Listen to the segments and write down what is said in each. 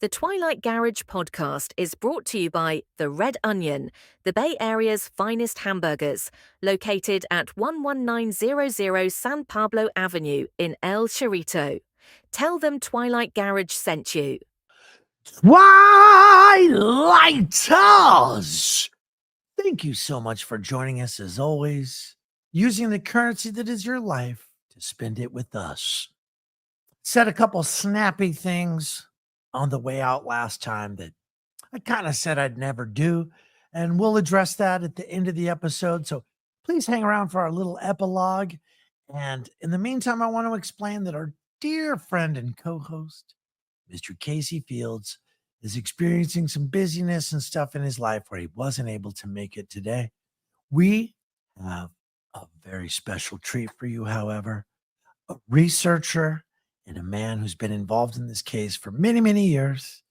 The Twilight Garage podcast is brought to you by The Red Onion, the Bay Area's finest hamburgers, located at 11900 San Pablo Avenue in El Chorrito. Tell them Twilight Garage sent you. Twilighters! Thank you so much for joining us as always, using the currency that is your life to spend it with us. Said a couple snappy things on the way out last time that I kind of said I'd never do, and we'll address that at the end of the episode. So please hang around for our little epilogue. And in the meantime, I want to explain that our dear friend and co-host, Mr. Casey Fields, is experiencing some busyness and stuff in his life where he wasn't able to make it today. We have a very special treat for you, however. A researcher and a man who's been involved in this case for many, many years,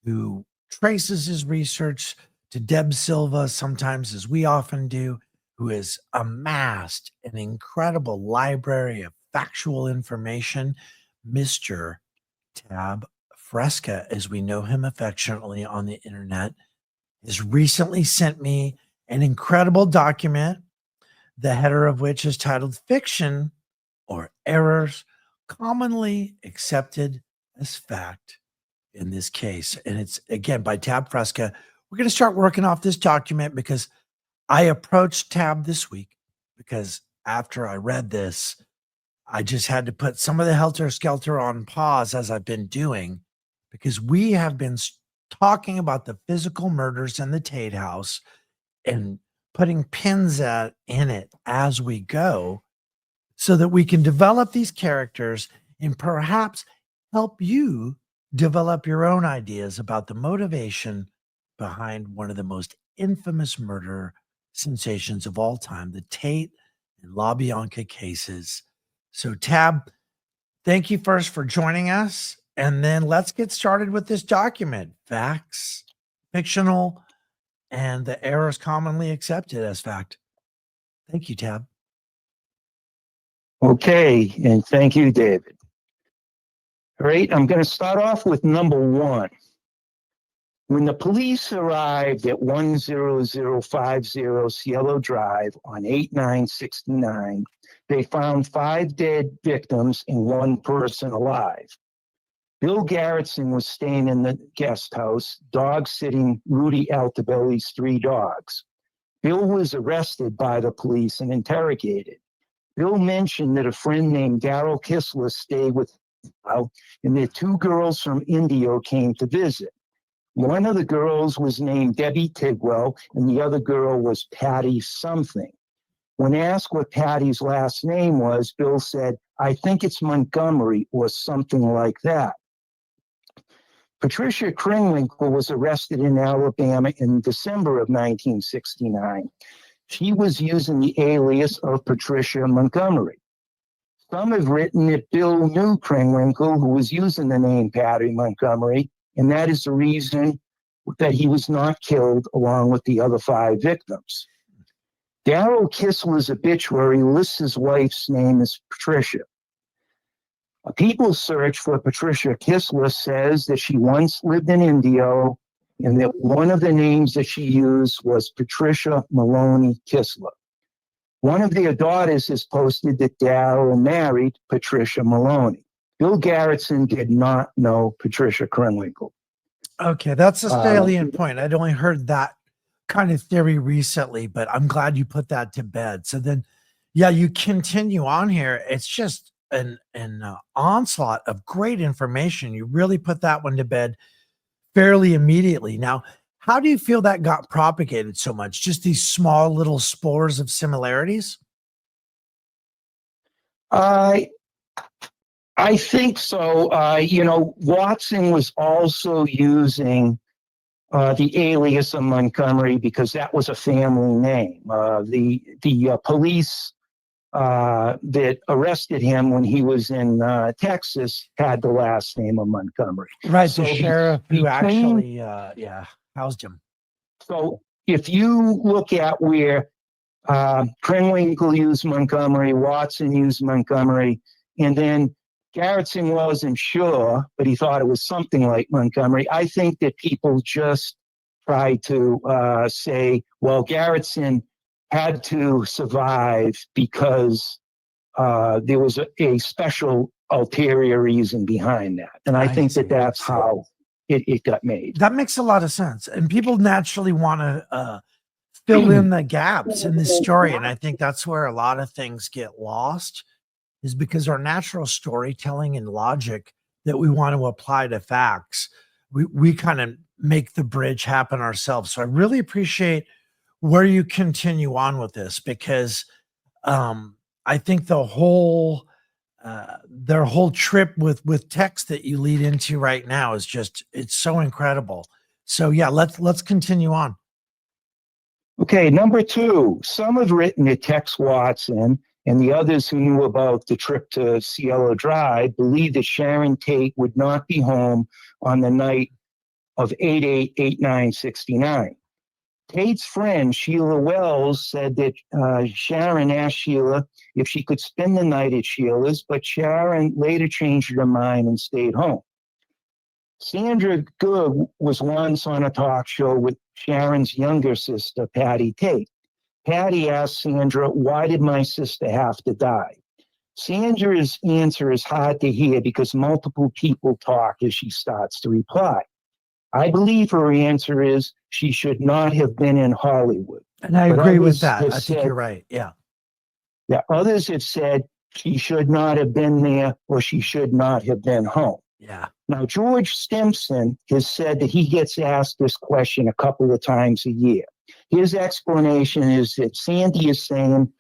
who traces his research to Deb Silva, sometimes as we often do, who has amassed an incredible library of factual information, Mr. Tab Fresca, as we know him affectionately on the internet, has recently sent me an incredible document, the header of which is titled Fiction or Errors Commonly Accepted as Fact in this case. And it's, again, by Tab Fresca. We're going to start working off this document because I approached Tab this week because after I read this, I just had to put some of the helter-skelter on pause as I've been doing, because we have been talking about the physical murders in the Tate house and putting pins in it as we go so that we can develop these characters and perhaps help you develop your own ideas about the motivation behind one of the most infamous murder sensations of all time, the Tate and LaBianca cases. So, Tab, thank you first for joining us. And then let's get started with this document. Facts, fictional, and the errors commonly accepted as fact. Thank you, Tab. Okay, and thank you, David. All right, I'm going to start off with number one. When the police arrived at 10050 Cielo Drive on 8/9/69, they found 5 dead victims and 1 person alive. Bill Garrettson was staying in the guest house, dog sitting Rudy Altobelli's 3 dogs. Bill was arrested by the police and interrogated. Bill mentioned that a friend named Daryl Kissler stayed with him, and that 2 girls from Indio came to visit. One of the girls was named Debbie Tidwell, and the other girl was Patty something. When asked what Patty's last name was, Bill said, "I think it's Montgomery," or something like that. Patricia Kringwinkle was arrested in Alabama in December of 1969. She was using the alias of Patricia Montgomery. Some have written that Bill knew Kringwinkle, who was using the name Patty Montgomery, and that is the reason that he was not killed along with the other 5 victims. Daryl Kissler's obituary lists his wife's name as Patricia. A People's search for Patricia Kissler says that she once lived in Indio and that one of the names that she used was Patricia Maloney Kissler. One of their daughters has posted that Daryl married Patricia Maloney. Bill Garrettson did not know Patricia Kringwinkle. Okay, that's a salient point. I'd only heard that kind of theory recently, but I'm glad you put that to bed. So then, yeah, you continue on here. It's just an onslaught of great information. You really put that one to bed fairly immediately. Now, how do you feel that got propagated so much? Just these small little spores of similarities? I think so. Watson was also using the alias of Montgomery because that was a family name. The police that arrested him when he was in Texas had the last name of Montgomery. Right, So the sheriff who actually housed him. So if you look at where Kringwinkle used Montgomery, Watson used Montgomery, and then Garrettson wasn't sure, but he thought it was something like Montgomery. I think that people just try to say, well, Garrettson had to survive because there was a special ulterior reason behind that. And I think that that's how it got made. That makes a lot of sense. And people naturally want to fill in the gaps in this story. And I think that's where a lot of things get lost, is because our natural storytelling and logic that we want to apply to facts, we kind of make the bridge happen ourselves. So I really appreciate where you continue on with this, because I think their whole trip with text that you lead into right now is just, it's so incredible. So yeah, let's continue on. Okay, number 2, some have written that Tex Watson and the others who knew about the trip to Cielo Drive believed that Sharon Tate would not be home on the night of 8/8/89/69. Tate's friend, Sheila Wells, said that Sharon asked Sheila if she could spend the night at Sheila's, but Sharon later changed her mind and stayed home. Sandra Good was once on a talk show with Sharon's younger sister, Patty Tate. Patty asked Sandra, "Why did my sister have to die?" Sandra's answer is hard to hear because multiple people talk as she starts to reply. I believe her answer is she should not have been in Hollywood. And I agree with that. I think you're right. Yeah. Yeah. Others have said she should not have been there, or she should not have been home. Yeah. Now, George Stimson has said that he gets asked this question a couple of times a year. His explanation is that Sandy is saying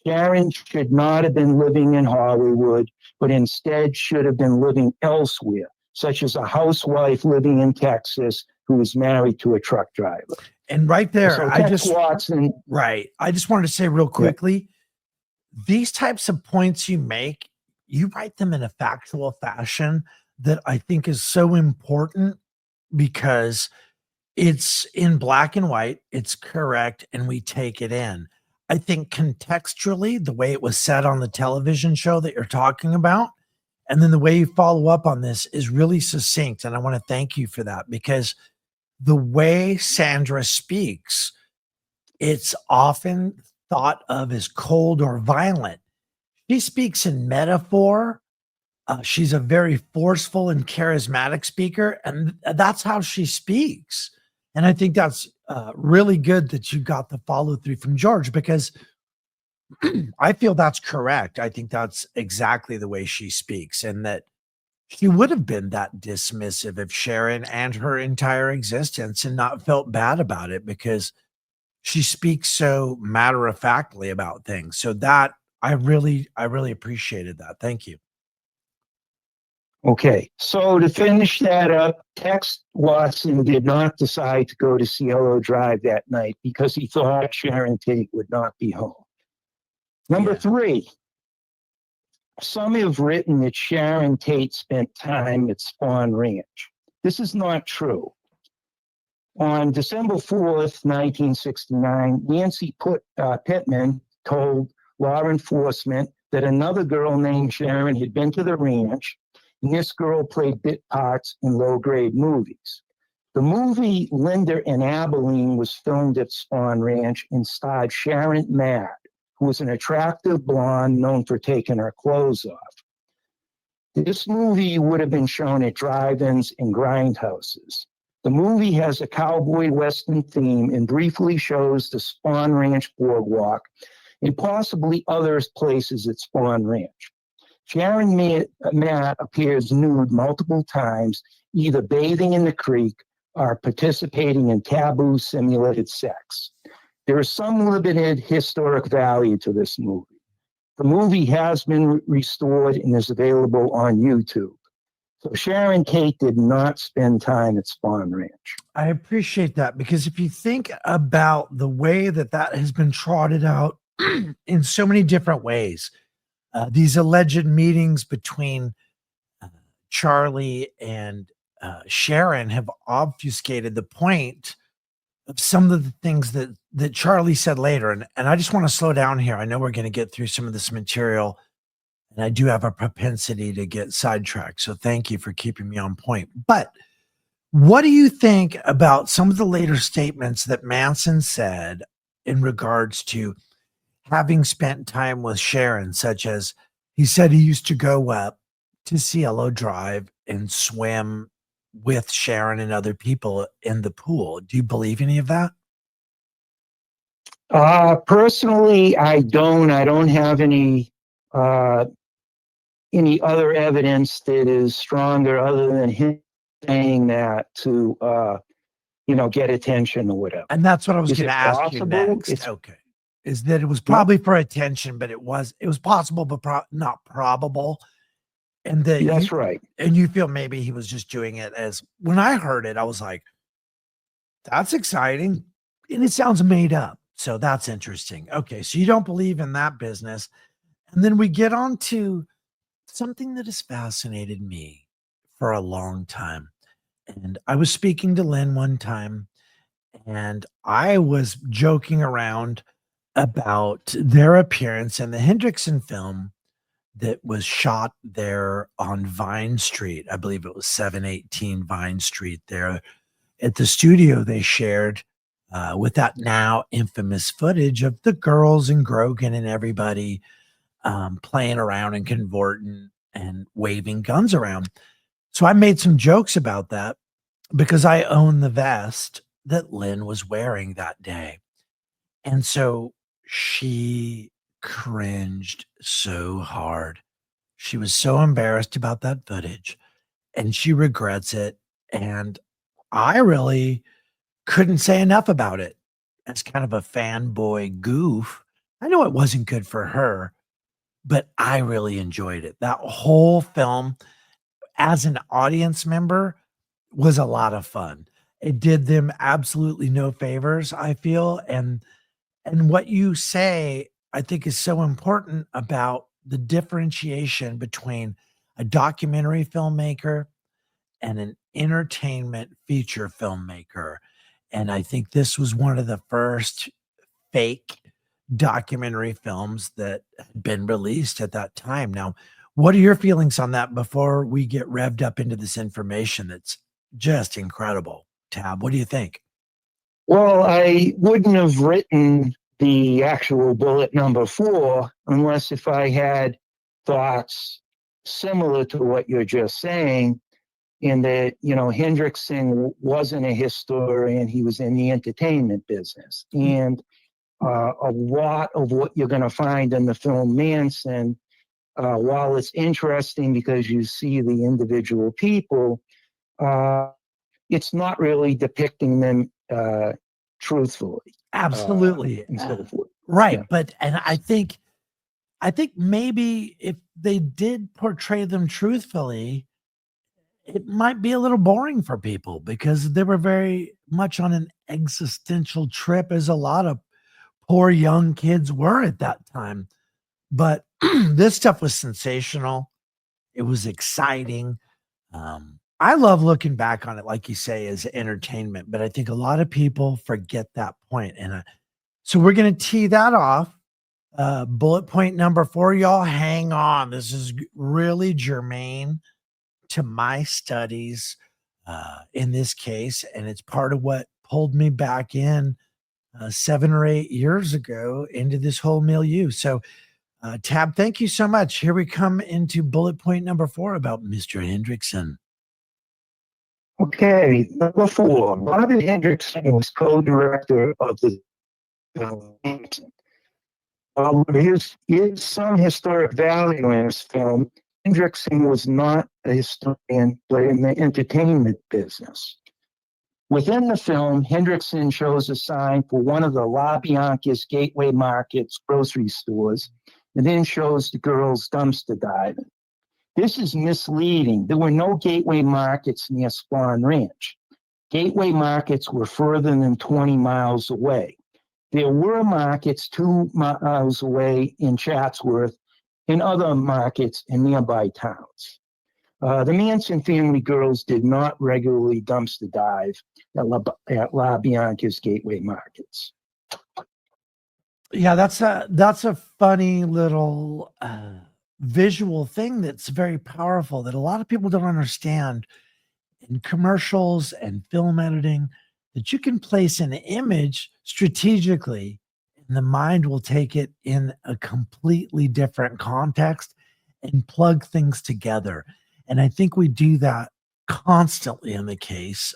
Sharon should not have been living in Hollywood, but instead should have been living elsewhere, such as a housewife living in Texas who is married to a truck driver. And right there, So I just Watson, I just wanted to say real quickly, these types of points you make, you write them in a factual fashion that I think is so important, because it's in black and white, it's correct, and we take it in. I think contextually, the way it was said on the television show that you're talking about, and then the way you follow up on this is really succinct. And I want to thank you for that, because the way Sandra speaks, it's often thought of as cold or violent. She speaks in metaphor. She's a very forceful and charismatic speaker, and that's how she speaks. And I think that's really good that you got the follow through from George, because I feel that's correct. I think that's exactly the way she speaks, and that she would have been that dismissive of Sharon and her entire existence and not felt bad about it, because she speaks so matter-of-factly about things. So that I really appreciated that. Thank you. Okay, so to finish that up, Tex Watson did not decide to go to Cielo Drive that night because he thought Sharon Tate would not be home. Number 3, some have written that Sharon Tate spent time at Spahn Ranch. This is not true. On December 4th, 1969, Nancy Pittman told law enforcement that another girl named Sharon had been to the ranch, and this girl played bit parts in low-grade movies. The movie Linda and Abilene was filmed at Spahn Ranch and starred Sharon Madd, who was an attractive blonde known for taking her clothes off. This movie would have been shown at drive-ins and grindhouses. The movie has a cowboy western theme and briefly shows the Spahn Ranch boardwalk and possibly other places at Spahn Ranch. Sharon Matt appears nude multiple times, either bathing in the creek or participating in taboo simulated sex. There is some limited historic value to this movie. The movie has been restored and is available on YouTube. So Sharon Tate did not spend time at Spahn Ranch. I appreciate that, because if you think about the way that has been trotted out in so many different ways, these alleged meetings between Charlie and Sharon have obfuscated the point of some of the things that Charlie said later. And I just want to slow down here. I know we're going to get through some of this material And I do have a propensity to get sidetracked. So thank you for keeping me on point. But what do you think about some of the later statements that Manson said in regards to having spent time with Sharon, such as he said he used to go up to Cielo Drive and swim with Sharon and other people in the pool? Do you believe any of that? Personally, I don't. I don't have any other evidence that is stronger other than him saying that to get attention or whatever. And that's what I was Is going to it ask you possible? next. Okay. Is that it was probably for attention, but it was possible, but not probable. And that That's right. And you feel maybe he was just doing it as, when I heard it, I was like, that's exciting. And it sounds made up. So that's interesting. Okay. So you don't believe in that business. And then we get on to something that has fascinated me for a long time. And I was speaking to Lynn one time, and I was joking around about their appearance in the Hendrickson film that was shot there on Vine Street. I believe it was 718 Vine Street there at the studio they shared with that now infamous footage of the girls and Grogan and everybody playing around and convorting and waving guns around. So I made some jokes about that because I own the vest that Lynn was wearing that day. And so she cringed so hard. She was so embarrassed about that footage and she regrets it. And I really couldn't say enough about it as kind of a fanboy goof. I know it wasn't good for her, but I really enjoyed it. That whole film as an audience member was a lot of fun. It did them absolutely no favors, I feel. And what you say, I think, is so important about the differentiation between a documentary filmmaker and an entertainment feature filmmaker. And I think this was one of the first fake documentary films that had been released at that time. Now, what are your feelings on that before we get revved up into this information that's just incredible? Tab, what do you think? Well, I wouldn't have written the actual bullet number 4 unless if I had thoughts similar to what you're just saying, in that, Hendrickson wasn't a historian, he was in the entertainment business. And a lot of what you're going to find in the film Manson, while it's interesting because you see the individual people, it's not really depicting them truthfully. Absolutely. And so forth. Right. Yeah. But, and I think maybe if they did portray them truthfully, it might be a little boring for people because they were very much on an existential trip, as a lot of poor young kids were at that time. But this stuff was sensational. It was exciting. I love looking back on it, like you say, as entertainment, but I think a lot of people forget that point. And so we're going to tee that off. Bullet point number 4, y'all hang on. This is really germane to my studies in this case. And it's part of what pulled me back in 7 or 8 years ago into this whole milieu. So Tab, thank you so much. Here we come into bullet point number 4 about Mr. Hendrickson. Okay, number 4. Bobby Hendrickson was co-director of the Manson. There is some historic value in this film. Hendrickson was not a historian, but in the entertainment business. Within the film, Hendrickson shows a sign for one of the La Bianca's Gateway Market's grocery stores, and then shows the girls dumpster diving. This is misleading. There were no Gateway Markets near Spahn Ranch. Gateway Markets were further than 20 miles away. There were markets 2 miles away in Chatsworth and other markets in nearby towns. The Manson family girls did not regularly dumpster dive at La Bianca's Gateway Markets. Yeah, that's a funny little visual thing that's very powerful that a lot of people don't understand in commercials and film editing, that you can place an image strategically and the mind will take it in a completely different context and plug things together. And I think we do that constantly in the case.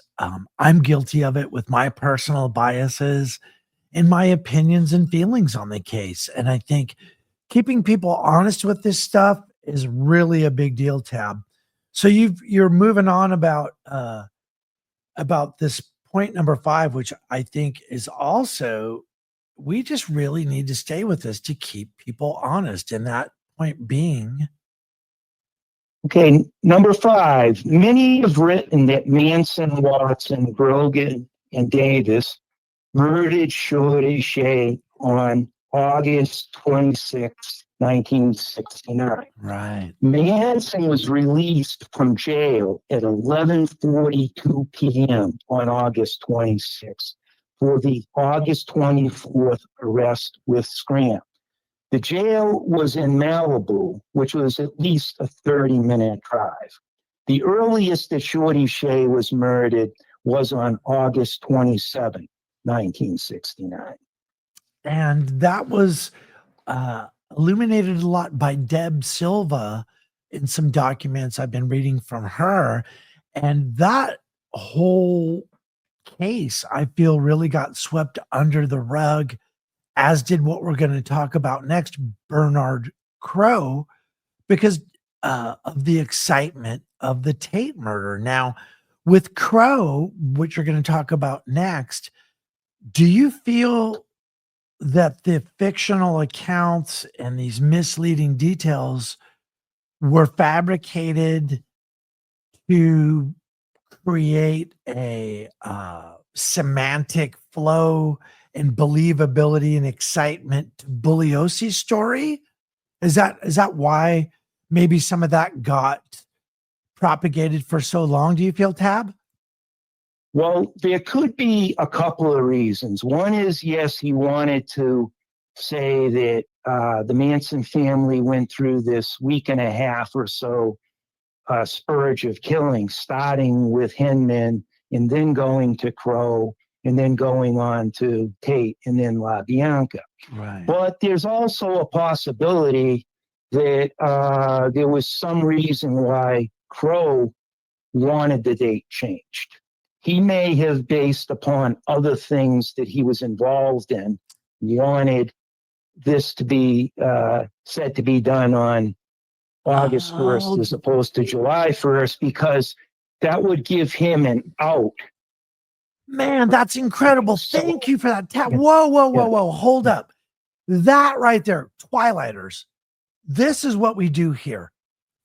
I'm guilty of it with my personal biases and my opinions and feelings on the case. And I think keeping people honest with this stuff is really a big deal, Tab. So you're moving on about this point number 5, which I think is also, we just really need to stay with this to keep people honest. And that point being, Okay, number 5. Many have written that Manson, Watson, Grogan, and Davis murdered Shorty Shea on August 26, 1969. right. Manson was released from jail at 11:42 p.m. on August 26 for the August 24th arrest with Scram. The jail was in Malibu, which was at least a 30-minute drive. The earliest that Shorty Shea was murdered was on August 27, 1969. And that was illuminated a lot by Deb Silva in some documents I've been reading from her. And that whole case, I feel, really got swept under the rug, as did what we're going to talk about next, Bernard Crowe, because of the excitement of the Tate murder. Now, with Crowe, which we're going to talk about next, do you feel that the fictional accounts and these misleading details were fabricated to create a semantic flow and believability and excitement to Bugliosi's story? Is that why maybe some of that got propagated for so long, do you feel, Tab? Well, there could be a couple of reasons. One is, yes, he wanted to say that the Manson family went through this week and a half or so spurge of killing, starting with Hinman and then going to Crowe and then going on to Tate and then LaBianca. Right. But there's also a possibility that there was some reason why Crowe wanted the date changed. He may have, based upon other things that he was involved in, wanted this to be said to be done on August 1st as opposed to July 1st, because that would give him an out. Man, that's incredible. Thank you for that, Tab. Whoa. Hold up. That right there, Twilighters. This is what we do here.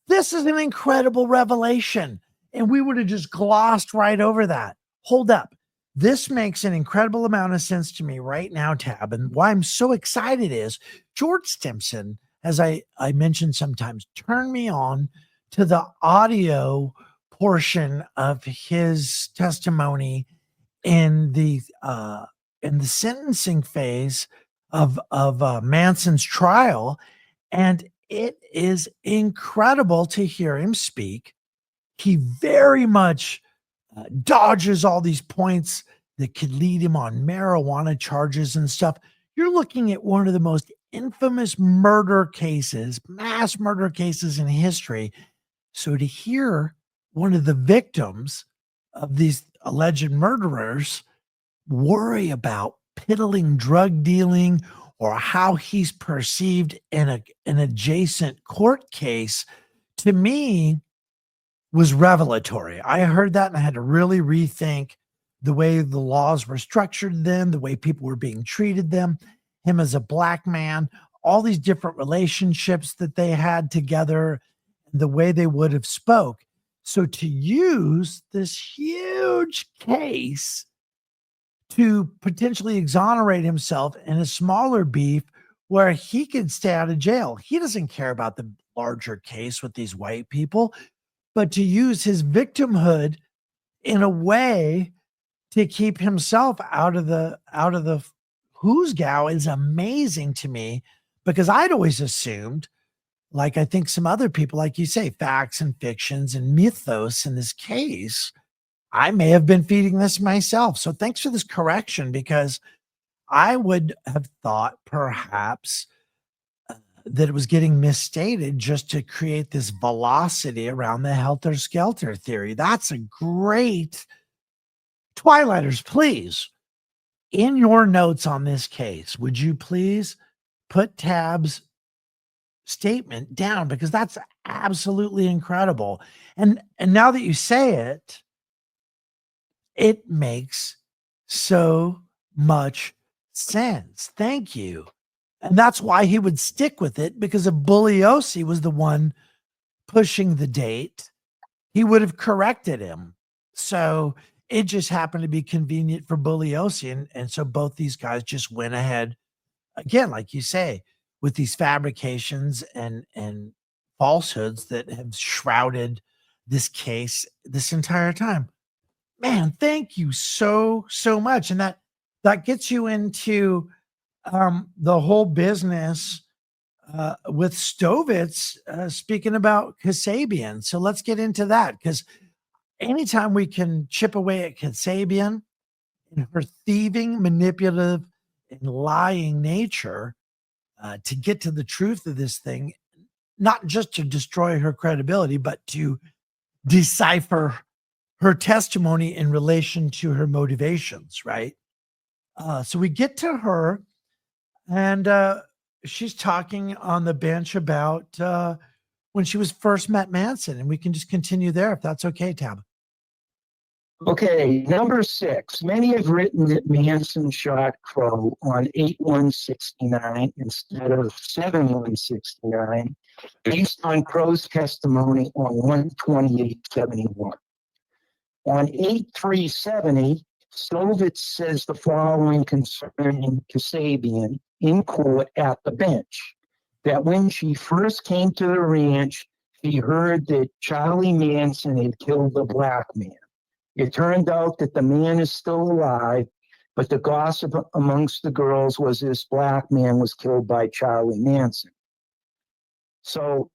This is an incredible revelation. And we would have just glossed right over that. Hold up. This makes an incredible amount of sense to me right now, Tab. And why I'm so excited is George Stimson, as I mentioned sometimes, turned me on to the audio portion of his testimony in the sentencing phase of Manson's trial. And it is incredible to hear him speak. He very much dodges all these points that could lead him on marijuana charges and stuff. You're looking at one of the most infamous murder cases, mass murder cases in history. So to hear one of the victims of these alleged murderers worry about piddling drug dealing or how he's perceived in an adjacent court case, to me, was revelatory. I heard that and I had to really rethink the way the laws were structured then, the way people were being treated them, him as a black man, all these different relationships that they had together, the way they would have spoke. So to use this huge case to potentially exonerate himself in a smaller beef where he could stay out of jail. He doesn't care about the larger case with these white people, but to use his victimhood in a way to keep himself out of the hoosgow is amazing to me, because I'd always assumed like I think some other people, like you say, facts and fictions and mythos in this case, I may have been feeding this myself. So thanks for this correction, because I would have thought perhaps that it was getting misstated just to create this velocity around the helter-skelter theory. That's a great Twilighters, please. In your notes on this case, would you please put Tab's statement down, because that's absolutely incredible. And now that you say it, it makes so much sense. Thank you. And that's why he would stick with it, because if Bugliosi was the one pushing the date, he would have corrected him. So it just happened to be convenient for Bugliosi. And so both these guys just went ahead, again, like you say, with these fabrications and falsehoods that have shrouded this case this entire time. Man, thank you so much. And that gets you into the whole business with Stovitz speaking about Cassabian. So let's get into that, because anytime we can chip away at Cassabian and her thieving, manipulative, and lying nature to get to the truth of this thing, not just to destroy her credibility, but to decipher her testimony in relation to her motivations, right? So we get to her, and she's talking on the bench about when she was first met Manson, and we can just continue there if that's okay, Tab. Okay, number 6. Many have written that Manson shot Crowe on 8/1/69 instead of 7/1/69, based on Crowe's testimony on 1/28/71. On 8/3/70, Stovitz says the following concerning Cassabian in court at the bench: that when she first came to the ranch, she heard that Charlie Manson had killed the black man. It turned out that the man is still alive, but the gossip amongst the girls was this black man was killed by Charlie Manson. So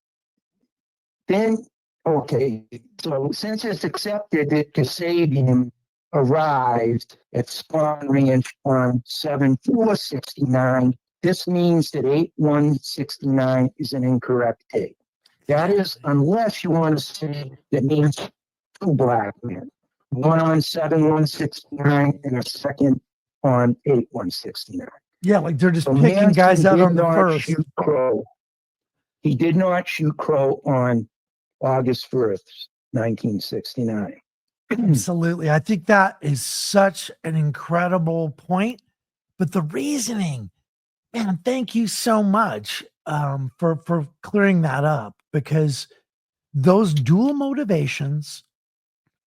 then, okay, so since it's accepted that Cassabian arrived at Spahn Ranch on 7/4/69, this means that 8/1/69 is an incorrect date. That is, unless you want to say that Manson two black men, one on 7/1/69 and a second on 8/1/69. Yeah, like they're just So picking Manson guys out did on the not first. shoot Crowe. He did not shoot Crowe on August 1st, 1969. Absolutely. I think that is such an incredible point. But the reasoning, man, thank you so much for clearing that up, because those dual motivations,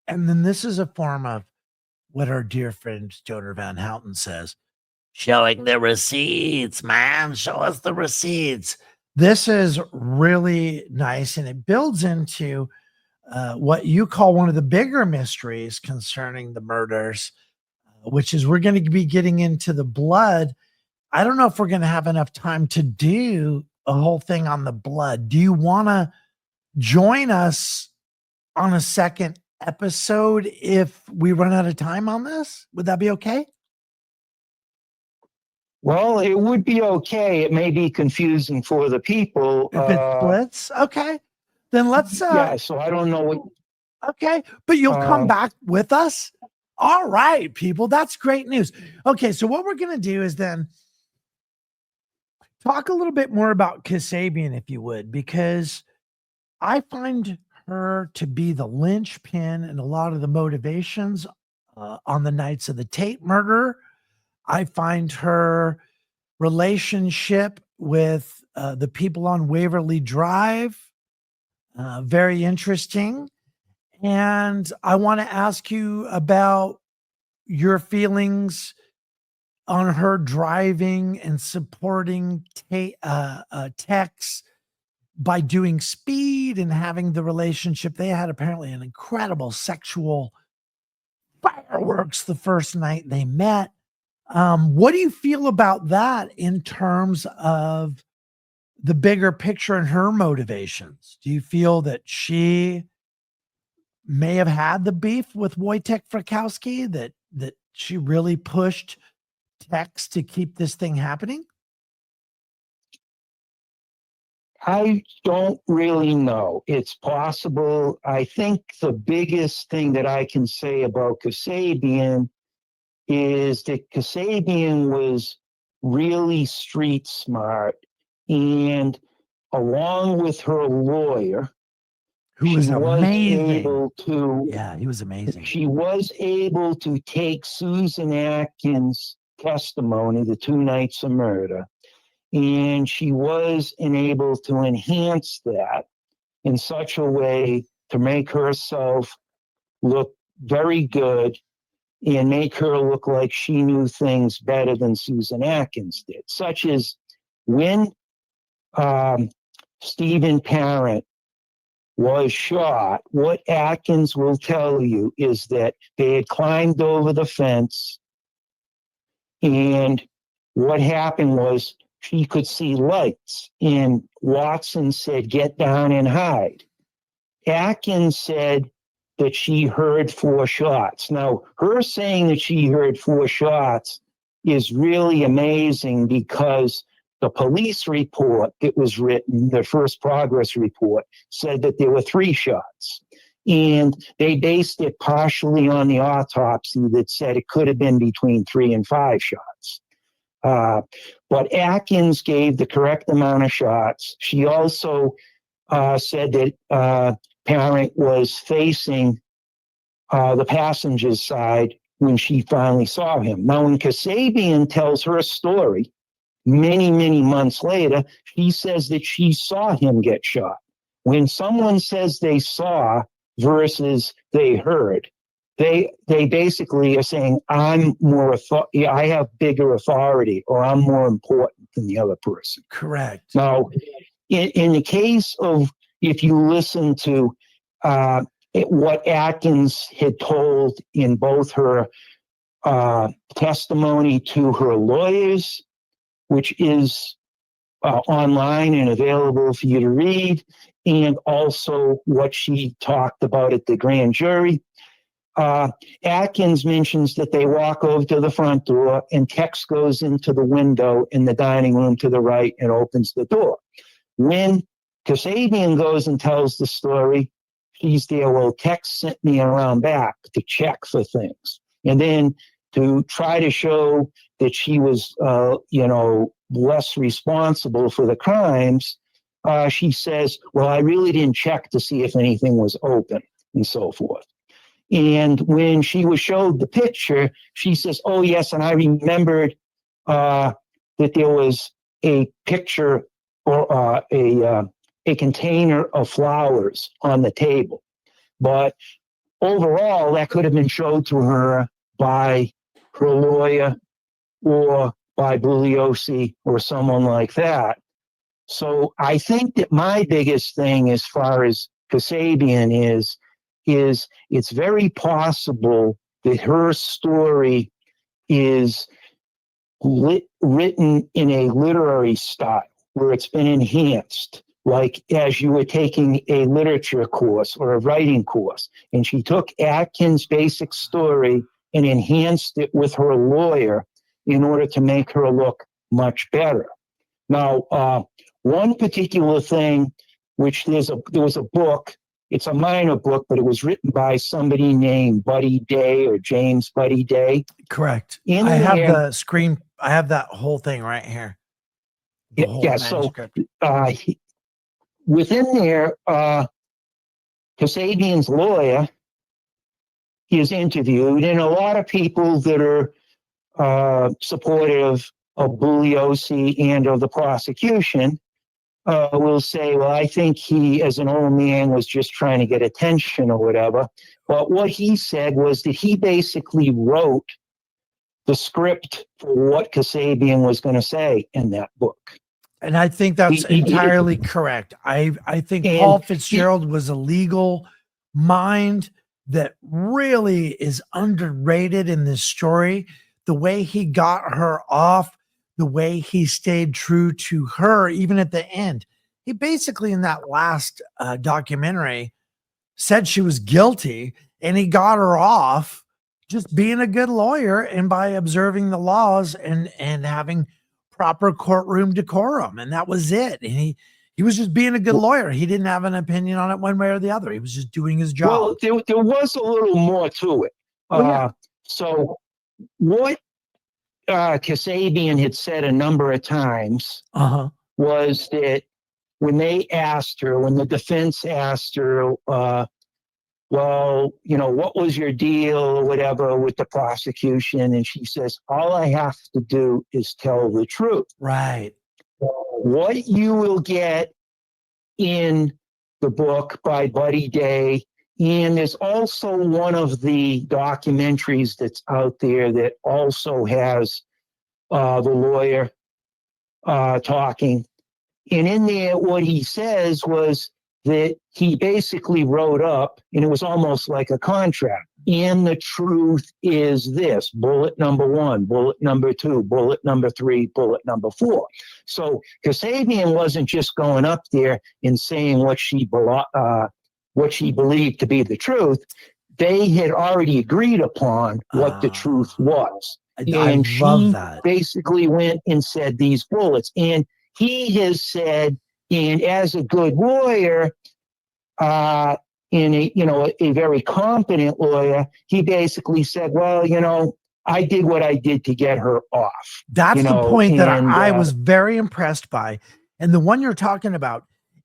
and then this is a form of what our dear friend Joner Van Houten says, showing the receipts, man, show us the receipts. This is really nice, and it builds into what you call one of the bigger mysteries concerning the murders, which is we're going to be getting into the blood. I don't know if we're going to have enough time to do a whole thing on the blood. Do you want to join us on a second episode if we run out of time on this? Would that be okay? Well, it would be okay. It may be confusing for the people. If it splits, okay. Then let's yeah, so I don't know what. Okay, but you'll come back with us? All right, people, that's great news. Okay, so what we're going to do is then talk a little bit more about Cassabian, if you would, because I find her to be the linchpin and a lot of the motivations on the nights of the Tate murder. I find her relationship with the people on Waverly Drive very interesting. And I want to ask you about your feelings on her driving and supporting Tex by doing speed and having the relationship. They had apparently an incredible sexual fireworks the first night they met. What do you feel about that in terms of the bigger picture and her motivations? Do you feel that she may have had the beef with Wojtek Frykowski, that she really pushed Tex to keep this thing happening? I don't really know. It's possible. I think the biggest thing that I can say about Cassabian is that Cassabian was really street smart, and along with her lawyer, Who was amazing. Yeah, he was amazing. She was able to take Susan Atkins' testimony, the 2 nights of murder, and she was able to enhance that in such a way to make herself look very good and make her look like she knew things better than Susan Atkins did, such as when Stephen Parent was shot, what Atkins will tell you is that they had climbed over the fence, and what happened was she could see lights, and Watson said, "Get down and hide." Atkins said that she heard 4 shots. Now, her saying that she heard 4 shots is really amazing, because the police report that was written, the first progress report, said that there were 3 shots. And they based it partially on the autopsy that said it could have been between 3 and 5 shots. But Atkins gave the correct amount of shots. She also said that Parent was facing the passenger's side when she finally saw him. Now, when Cassabian tells her story, many, many months later, she says that she saw him get shot. When someone says they saw versus they heard, they basically are saying, I have bigger authority, or I'm more important than the other person. Correct. Now, in the case of, if you listen to what Atkins had told in both her testimony to her lawyers, which is online and available for you to read, and also what she talked about at the grand jury. Atkins mentions that they walk over to the front door, and Tex goes into the window in the dining room to the right and opens the door. When Cassabian goes and tells the story, she's there, well, Tex sent me around back to check for things. And then to try to show that she was, less responsible for the crimes, she says, well, I really didn't check to see if anything was open, and so forth. And when she was showed the picture, she says, oh, yes, and I remembered that there was a picture or a container of flowers on the table. But overall, that could have been showed to her by her lawyer or by Bugliosi or someone like that. So I think that my biggest thing as far as Cassabian is it's very possible that her story is written in a literary style where it's been enhanced, like as you were taking a literature course or a writing course, and she took Atkins' basic story and enhanced it with her lawyer in order to make her look much better. Now, one particular thing, which there was a book, it's a minor book, but it was written by somebody named Buddy Day or James Buddy Day. Correct. I have the screen. I have that whole thing right here. Yeah. So within there, Cassabian's lawyer is interviewed, and a lot of people that are supportive of Bugliosi and of the prosecution will say, well, I think he, as an old man, was just trying to get attention or whatever. But what he said was that he basically wrote the script for what Cassabian was going to say in that book. And I think that's entirely correct. I think Paul Fitzgerald was a legal mind that really is underrated in this story. The way he got her off the way he stayed true to her, even at the end. He basically, in that last documentary, said she was guilty, and he got her off just being a good lawyer and by observing the laws and having proper courtroom decorum. And that was it. And he was just being a good lawyer. He didn't have an opinion on it one way or the other. He was just doing his job. Well, there was a little more to it. So what Cassabian had said a number of times was that when the defense asked her, well, what was your deal or whatever with the prosecution? And she says, all I have to do is tell the truth. Right. What you will get in the book by Buddy Day, and there's also one of the documentaries that's out there that also has the lawyer talking. And in there, what he says was that he basically wrote up, and it was almost like a contract. And the truth is this: bullet number 1, bullet number 2, bullet number 3, bullet number 4. So Cassabian wasn't just going up there and saying what she believed to be the truth. They had already agreed upon what the truth was. And she basically went and said these bullets. And he has said, and as a good lawyer, in a very competent lawyer, he basically said, well, I did what I did to get her off. That's the point that I was very impressed by. And the one you're talking about,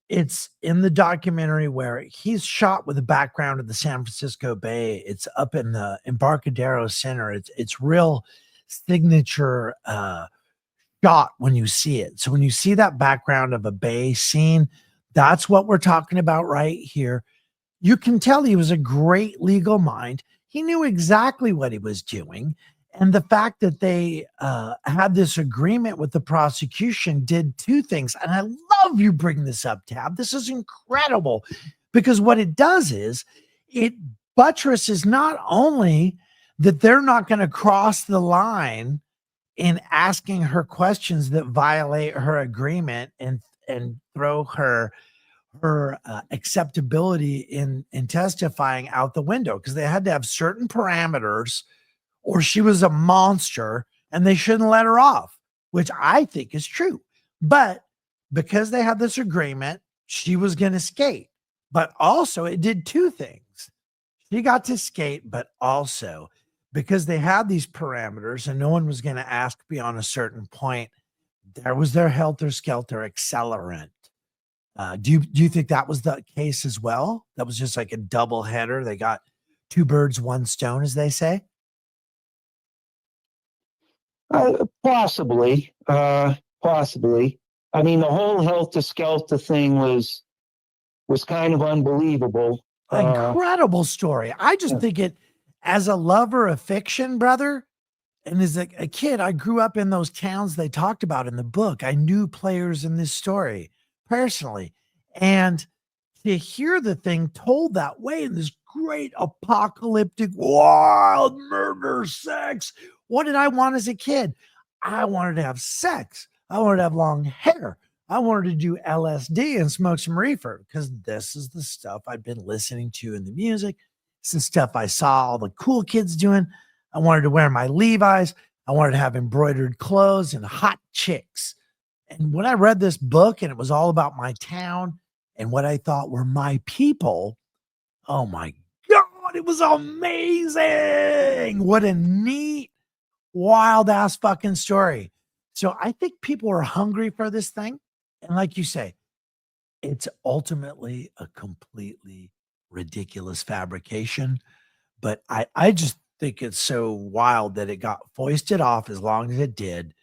it's in the documentary where he's shot with a background of the San Francisco Bay. It's up in the Embarcadero Center. It's real signature shot when you see it. So when you see that background of a bay scene, that's what we're talking about right here. You can tell he was a great legal mind. He knew exactly what he was doing. And the fact that they had this agreement with the prosecution did two things. And I love you bring this up, Tab. This is incredible, because what it does is it buttresses not only that they're not going to cross the line in asking her questions that violate her agreement and throw her acceptability in testifying out the window, because they had to have certain parameters or she was a monster and they shouldn't let her off, which I think is true. But because they had this agreement, she was going to skate. But also it did two things. She got to skate, but also because they had these parameters and no one was going to ask beyond a certain point, there was their helter-skelter accelerant. Do you think that was the case as well? That was just like a double header. They got two birds, one stone, as they say. Possibly. I mean, the whole helter-skelter thing was kind of unbelievable. Incredible story. I just think it, as a lover of fiction, brother, and as a kid, I grew up in those towns they talked about in the book. I knew players in this story personally, and to hear the thing told that way in this great apocalyptic, wild murder, sex. What did I want as a kid? I wanted to have sex. I wanted to have long hair. I wanted to do LSD and smoke some reefer, because this is the stuff I'd been listening to in the music. It's the stuff I saw all the cool kids doing. I wanted to wear my Levi's. I wanted to have embroidered clothes and hot chicks. And when I read this book and it was all about my town and what I thought were my people, oh my God, it was amazing. What a neat, wild ass fucking story. So I think people are hungry for this thing. And like you say, it's ultimately a completely ridiculous fabrication. But I just think it's so wild that it got foisted off as long as it did.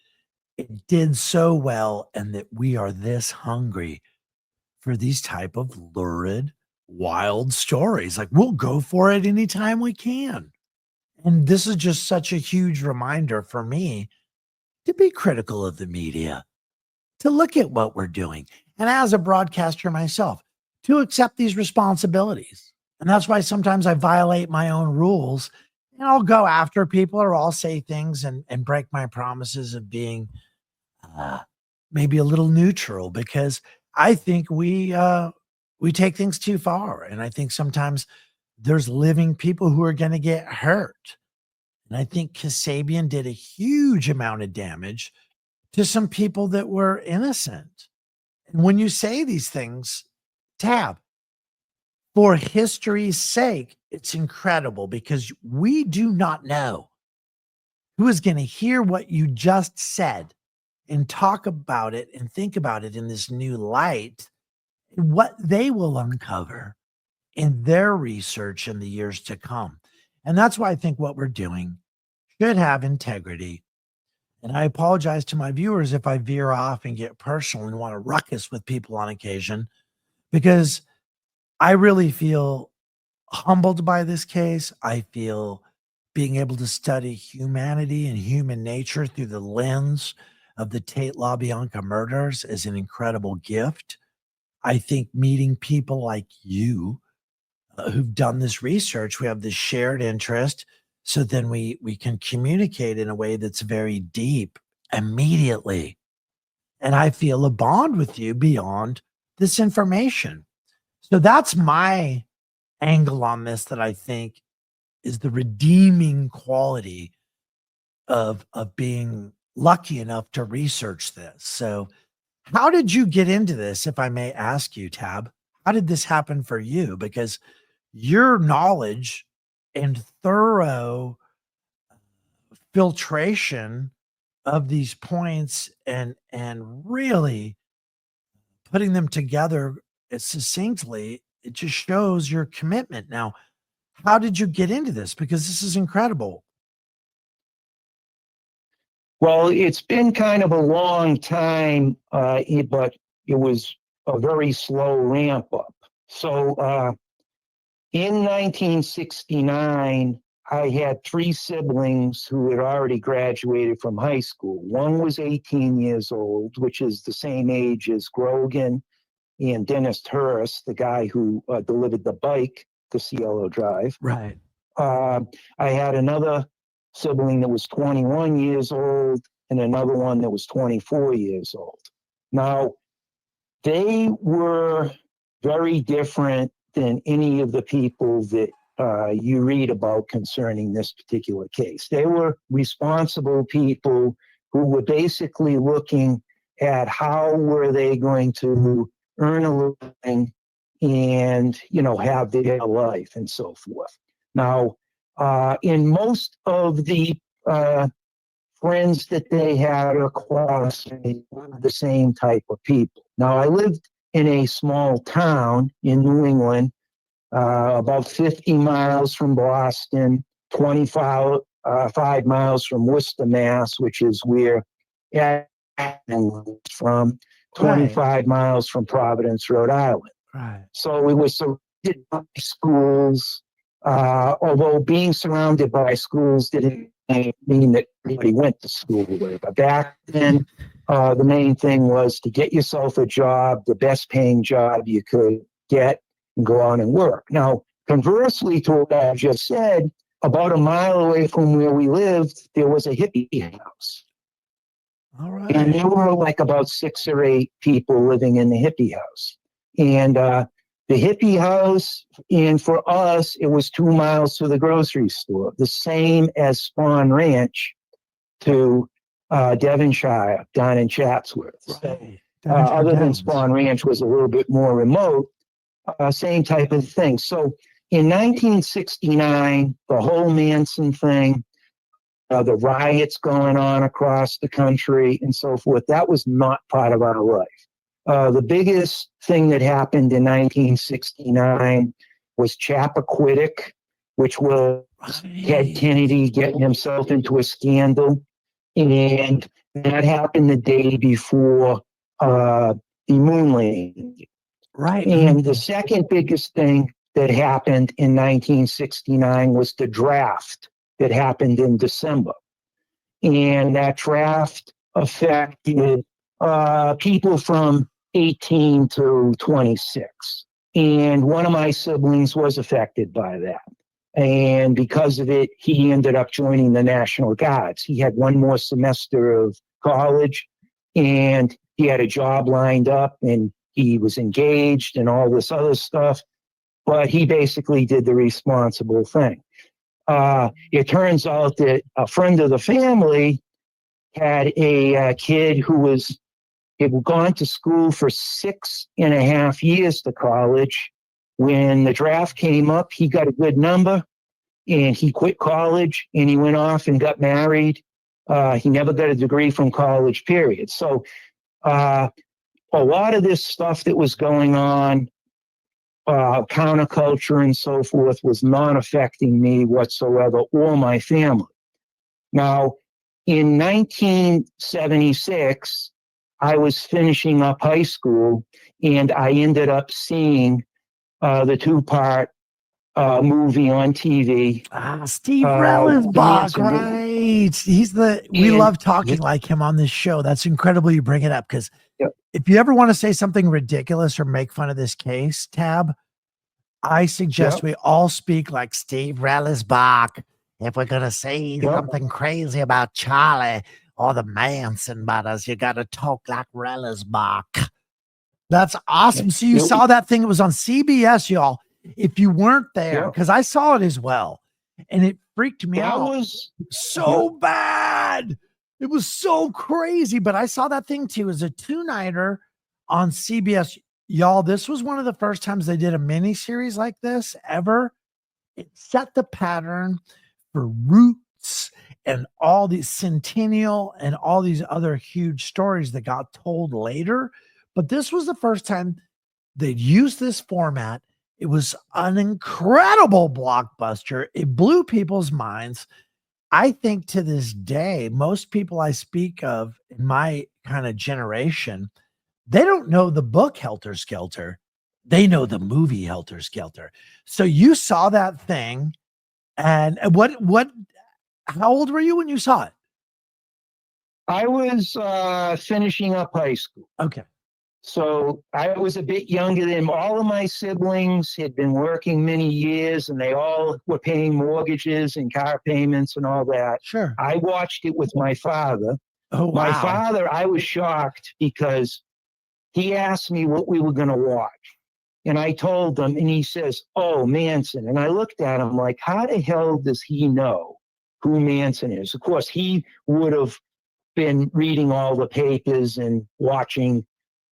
It did so well, and that we are this hungry for these type of lurid, wild stories. Like, we'll go for it anytime we can. And this is just such a huge reminder for me to be critical of the media, to look at what we're doing, and as a broadcaster myself, to accept these responsibilities. And that's why sometimes I violate my own rules, and I'll go after people, or I'll say things and break my promises of being maybe a little neutral, because I think we take things too far. And I think sometimes there's living people who are going to get hurt. And I think Cassabian did a huge amount of damage to some people that were innocent. And when you say these things, Tab, for history's sake, it's incredible, because we do not know who is going to hear what you just said and talk about it and think about it in this new light, and what they will uncover in their research in the years to come. And that's why I think what we're doing should have integrity. And I apologize to my viewers if I veer off and get personal and want to ruckus with people on occasion, because I really feel humbled by this case. I feel being able to study humanity and human nature through the lens of the Tate LaBianca murders is an incredible gift. I think meeting people like you who've done this research, we have this shared interest, so then we can communicate in a way that's very deep immediately. And I feel a bond with you beyond this information. So that's my angle on this, that I think is the redeeming quality of being lucky enough to research this. So how did you get into this, if I may ask you, Tab? How did this happen for you? Because your knowledge and thorough filtration of these points and really putting them together succinctly, it just shows your commitment. Now, how did you get into this? Because this is incredible. Well, it's been kind of a long time, but it was a very slow ramp up. So in 1969, I had 3 siblings who had already graduated from high school. One was 18 years old, which is the same age as Grogan and Dennis Hurst, the guy who delivered the bike to Cielo Drive. Right. I had another sibling that was 21 years old and another one that was 24 years old. Now, they were very different than any of the people that you read about concerning this particular case. They were responsible people who were basically looking at how were they going to earn a living and, have their life and so forth. Now, in most of the friends that they had across the same type of people. Now, I lived in a small town in New England, about 50 miles from Boston, 25 miles from Worcester, Mass, which is where Ashland was from, 25 miles from Providence, Rhode Island. Right. So it was surrounded by schools, although being surrounded by schools didn't mean that everybody went to school there. But back then, the main thing was to get yourself a job, the best paying job you could get, and go on and work. Now, conversely to what I just said, about a mile away from where we lived, there was a hippie house. All right. And there were like about 6 or 8 people living in the hippie house. And the hippie house, and for us, it was 2 miles to the grocery store, the same as Spahn Ranch to Devonshire down in Chatsworth. Right. So, other than Spahn Ranch was a little bit more remote, same type of thing. So in 1969, the whole Manson thing, the riots going on across the country and so forth, that was not part of our life. The biggest thing that happened in 1969 was Chappaquiddick, which was Ted Kennedy getting himself into a scandal. And that happened the day before the moon landing. Right. And the second biggest thing that happened in 1969 was the draft that happened in December. And that draft affected people from 18 to 26. And one of my siblings was affected by that. And because of it, he ended up joining the National Guards. He had one more semester of college, and he had a job lined up and he was engaged and all this other stuff, but he basically did the responsible thing. It turns out that a friend of the family had a kid who had gone to school for 6.5 years to college. When the draft came up, he got a good number and he quit college and he went off and got married. He never got a degree from college, period. So a lot of this stuff that was going on, counterculture and so forth, was not affecting me whatsoever or my family. Now, in 1976, I was finishing up high school and I ended up seeing the 2-part movie on TV. Steve Rellisbach, right? We love talking like him on this show. That's incredible you bring it up, because if you ever want to say something ridiculous or make fun of this case, Tab, I suggest we all speak like Steve Rellisbach. If we're going to say something crazy about Charlie or the Manson brothers, you got to talk like Rellisbach. That's awesome. So you saw that thing. It was on CBS, y'all. If you weren't there, because I saw it as well, and it freaked me out. That was so bad. It was so crazy, but I saw that thing too. It was a 2-nighter on CBS. Y'all, this was one of the first times they did a mini series like this ever. It set the pattern for Roots and all these Centennial and all these other huge stories that got told later. But this was the first time they'd used this format. It was an incredible blockbuster. It blew people's minds. I think to this day, most people I speak of in my kind of generation, they don't know the book Helter Skelter. They know the movie Helter Skelter. So you saw that thing, and how old were you when you saw it? I was finishing up high school. Okay. So I was a bit younger than all of my siblings. Had been working many years, and they all were paying mortgages and car payments and all that. Sure. I watched it with my father. Oh, wow. My father, I was shocked because he asked me what we were going to watch. And I told him, and he says, "Oh, Manson." And I looked at him like, how the hell does he know who Manson is? Of course, he would have been reading all the papers and watching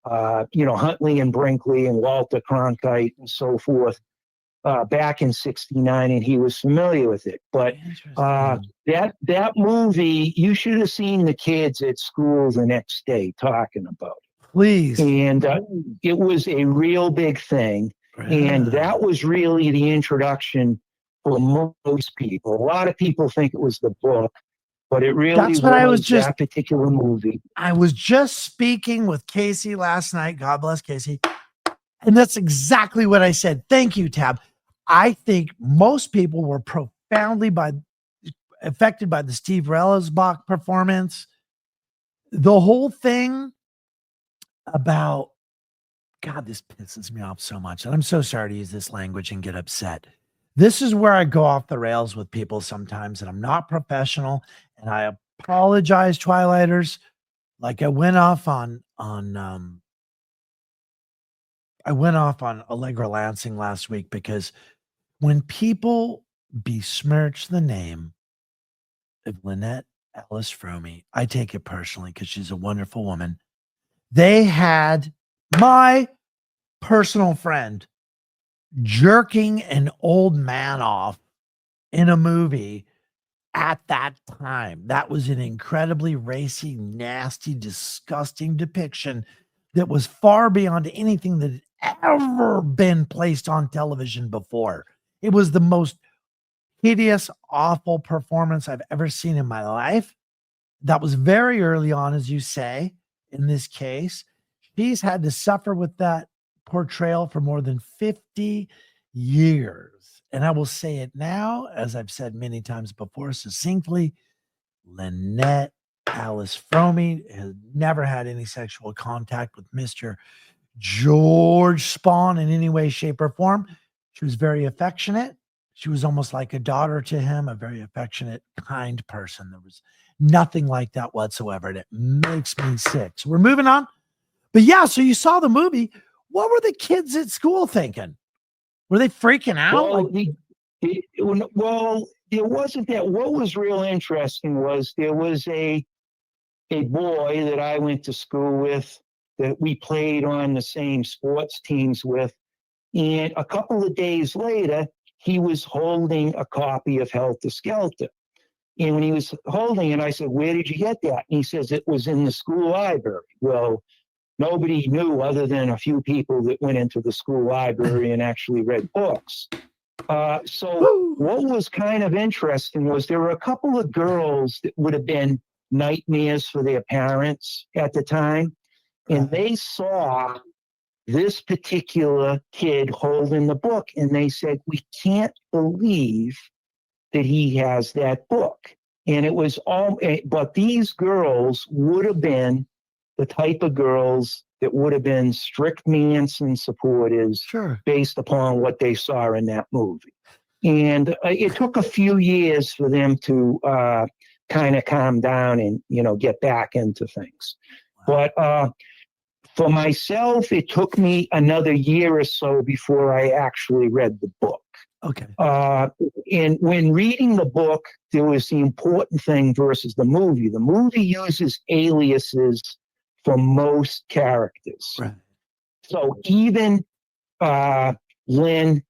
Huntley and Brinkley and Walter Cronkite and so forth back in '69, and he was familiar with it. But that movie, you should have seen the kids at school the next day talking about it. Please. And it was a real big thing. And that was really the introduction for most people. A lot of people think it was the book, but it really was that particular movie. I was just speaking with Casey last night. God bless Casey. And that's exactly what I said. Thank you, Tab. I think most people were profoundly affected by the Steve Rellisbach performance. The whole thing about, God, this pisses me off so much. And I'm so sorry to use this language and get upset. This is where I go off the rails with people sometimes, and I'm not professional. And I apologize, Twilighters. Like I went off on Allegra Lansing last week, because when people besmirch the name of Lynette Alice Fromey, I take it personally because she's a wonderful woman. They had my personal friend jerking an old man off in a movie at that time. That was an incredibly racy, nasty, disgusting depiction that was far beyond anything that had ever been placed on television before. It was the most hideous, awful performance I've ever seen in my life. That was very early on, as you say, in this case. She's had to suffer with that portrayal for more than 50 years. And I will say it now, as I've said many times before, succinctly, Lynette Alice Fromey has never had any sexual contact with Mr. George Spahn in any way, shape, or form. She was very affectionate. She was almost like a daughter to him, a very affectionate, kind person. There was Nothing like that whatsoever. And it makes me sick. So we're moving on. But yeah, so you saw the movie. What were the kids at school thinking? Were they freaking out? Well, it wasn't that. What was real interesting was there was a boy that I went to school with that we played on the same sports teams with. And a couple of days later, he was holding a copy of Helter Skelter. And when he was holding it, I said, "Where did you get that?" And he says, "It was in the school library." Well, nobody knew other than a few people that went into the school library and actually read books. So what was kind of interesting was there were a couple of girls that would have been nightmares for their parents at the time. And they saw this particular kid holding the book. And they said, "We can't believe that he has that book." And it was all, but these girls would have been the type of girls that would have been strict Manson supporters, based upon what they saw in that movie. And it took a few years for them to kind of calm down and, get back into things. But for myself, it took me another year or so before I actually read the book. Okay. And when reading the book, there was the important thing versus the movie. The movie uses aliases for most characters. Right. So even Lynn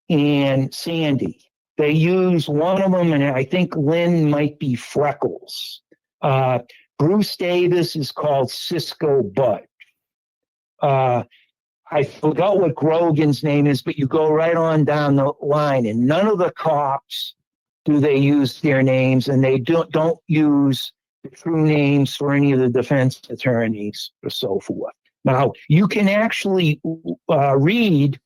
and Sandy, they use one of them, and I think Lynn might be Freckles. Bruce Davis is called Cisco Bud. I forgot what Grogan's name is, but you go right on down the line, and none of the cops do they use their names, and they don't use the true names for any of the defense attorneys or so forth. Now, you can actually read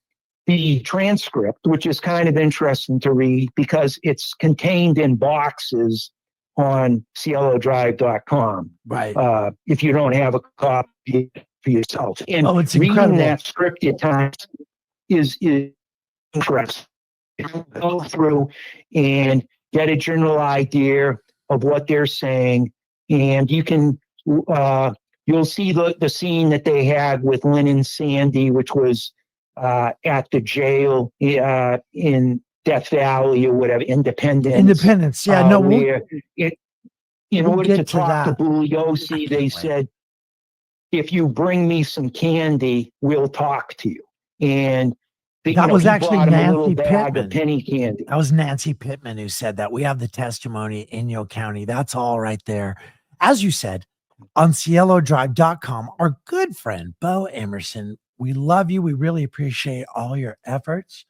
the transcript, which is kind of interesting to read because it's contained in boxes on cielodrive.com. Right. If you don't have a copy for yourself. And it's reading incredible. that script at times is interesting. Go through and get a general idea of what they're saying. And you can, you'll see the scene that they had with Lynn and Sandy, which was at the jail in Death Valley or whatever, Independence. Yeah, no, in order to talk to Bugliosi, they said, "If you bring me some candy, we'll talk to you." And that was actually Nancy Pittman. Penny candy. That was Nancy Pittman who said that. We have the testimony in Inyo County. That's all right there. As you said, on cielodrive.com, our good friend, Bo Emerson, we love you. We really appreciate all your efforts.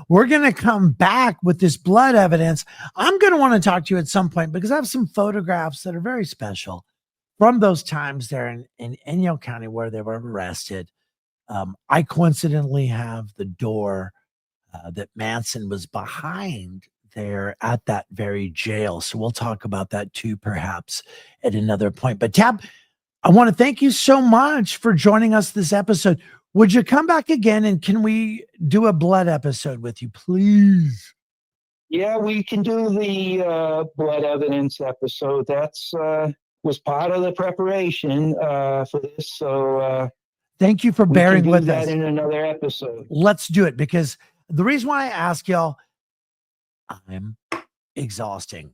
We're going to come back with this blood evidence. I'm going to want to talk to you at some point because I have some photographs that are very special from those times there in Inyo County where they were arrested. I coincidentally have the door that Manson was behind there at that very jail. So we'll talk about that too, perhaps at another point. But Tab, I want to thank you so much for joining us this episode. Would you come back again and can we do a blood episode with you, please? Yeah, we can do the blood evidence episode. That's was part of the preparation for this. So thank you for bearing with us. We can do that in another episode. Let's do it, because the reason why I ask y'all, I'm exhausting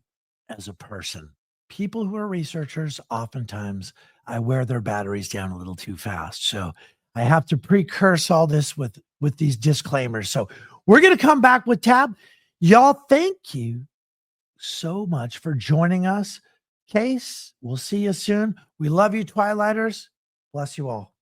as a person. People who are researchers, oftentimes I wear their batteries down a little too fast. So I have to precurse all this with these disclaimers. So we're going to come back with Tab. Y'all, thank you so much for joining us. Case, we'll see you soon. We love you, Twilighters. Bless you all.